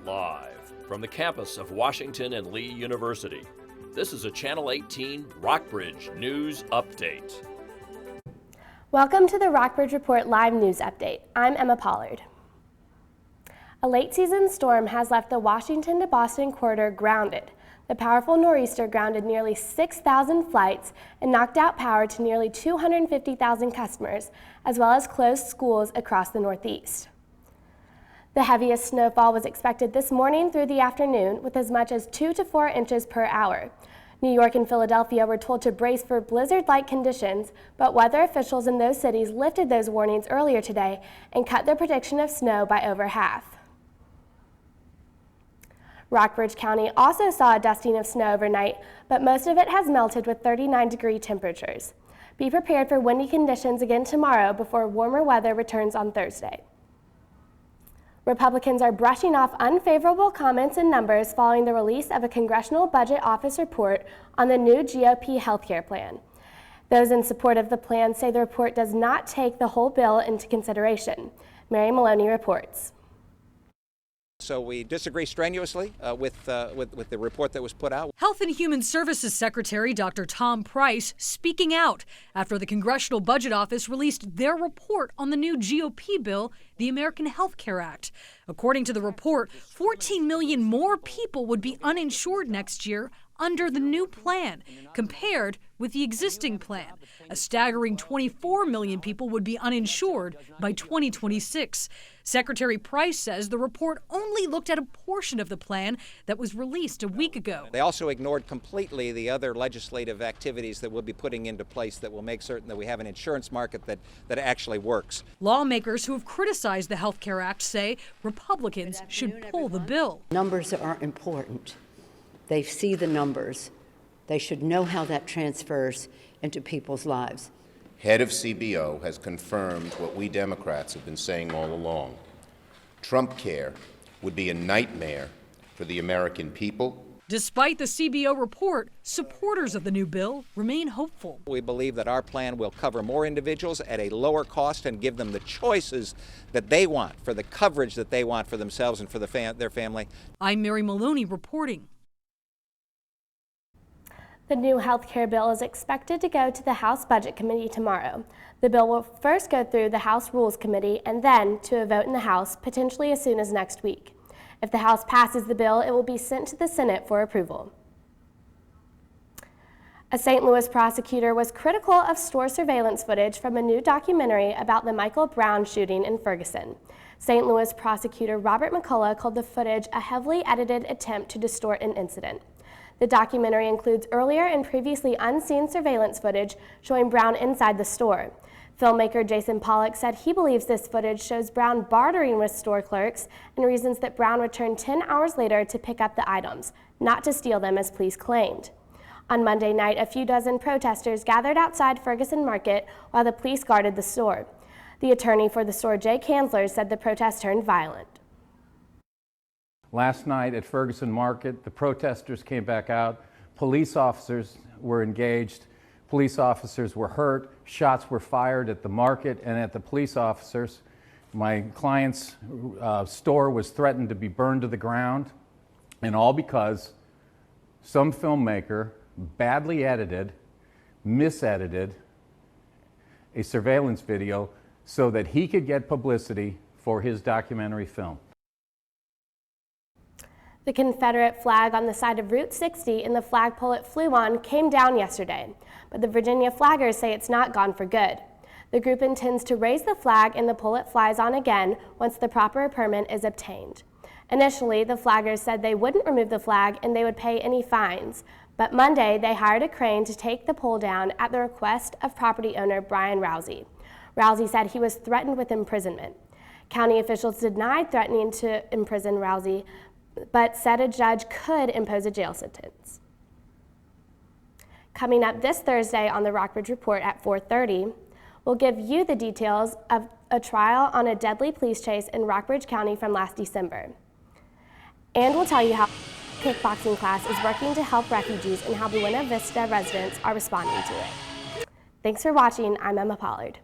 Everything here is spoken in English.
Live from the campus of Washington and Lee University, this is a Channel 18 Rockbridge News Update. Welcome to the Rockbridge Report Live News Update. I'm Emma Pollard. A late-season storm has left the Washington to Boston corridor grounded. The powerful nor'easter grounded nearly 6,000 flights and knocked out power to nearly 250,000 customers, as well as closed schools across the Northeast. The heaviest snowfall was expected this morning through the afternoon, with as much as 2 to 4 inches per hour. New York and Philadelphia were told to brace for blizzard-like conditions, but weather officials in those cities lifted those warnings earlier today and cut their prediction of snow by over half. Rockbridge County also saw a dusting of snow overnight, but most of it has melted with 39-degree temperatures. Be prepared for windy conditions again tomorrow before warmer weather returns on Thursday. Republicans are brushing off unfavorable comments and numbers following the release of a Congressional Budget Office report on the new GOP healthcare plan. Those in support of the plan say the report does not take the whole bill into consideration. Mary Maloney reports. So we disagree strenuously with the report that was put out. Health and Human Services Secretary Dr. Tom Price speaking out after the Congressional Budget Office released their report on the new GOP bill, the American Health Care Act. According to the report, 14 million more people would be uninsured next year under the new plan, compared with the existing plan. A staggering 24 million people would be uninsured by 2026. Secretary Price says the report only looked at a portion of the plan that was released a week ago. They also ignored completely the other legislative activities that we'll be putting into place that will make certain that we have an insurance market that actually works. Lawmakers who have criticized the Health Care Act say Republicans should pull the bill. Numbers are important. They see the numbers. They should know how that transfers into people's lives. Head of CBO has confirmed what we Democrats have been saying all along. Trump care would be a nightmare for the American people. Despite the CBO report, supporters of the new bill remain hopeful. We believe that our plan will cover more individuals at a lower cost and give them the choices that they want, for the coverage that they want for themselves and for their family. I'm Mary Maloney reporting. The new health care bill is expected to go to the House Budget Committee tomorrow. The bill will first go through the House Rules Committee and then to a vote in the House, potentially as soon as next week. If the House passes the bill, it will be sent to the Senate for approval. A St. Louis prosecutor was critical of store surveillance footage from a new documentary about the Michael Brown shooting in Ferguson. St. Louis prosecutor Robert McCullough called the footage a heavily edited attempt to distort an incident. The documentary includes earlier and previously unseen surveillance footage showing Brown inside the store. Filmmaker Jason Pollock said he believes this footage shows Brown bartering with store clerks and reasons that Brown returned 10 hours later to pick up the items, not to steal them as police claimed. On Monday night, a few dozen protesters gathered outside Ferguson Market while the police guarded the store. The attorney for the store, Jay Kanzler, said the protest turned violent. Last night at Ferguson Market, the protesters came back out. Police officers were engaged. Police officers were hurt. Shots were fired at the market and at the police officers. My client's store was threatened to be burned to the ground, and all because some filmmaker badly edited, misedited a surveillance video so that he could get publicity for his documentary film. The Confederate flag on the side of Route 60 in the flagpole it flew on came down yesterday, but the Virginia flaggers say it's not gone for good. The group intends to raise the flag and the pole it flies on again once the proper permit is obtained. Initially, the flaggers said they wouldn't remove the flag and they would pay any fines, but Monday they hired a crane to take the pole down at the request of property owner Brian Rousey. Rousey said he was threatened with imprisonment. County officials denied threatening to imprison Rousey, but said a judge could impose a jail sentence. Coming up this Thursday on the Rockbridge Report at 4:30, we'll give you the details of a trial on a deadly police chase in Rockbridge County from last December. And we'll tell you how a kickboxing class is working to help refugees and how Buena Vista residents are responding to it. Thanks for watching. I'm Emma Pollard.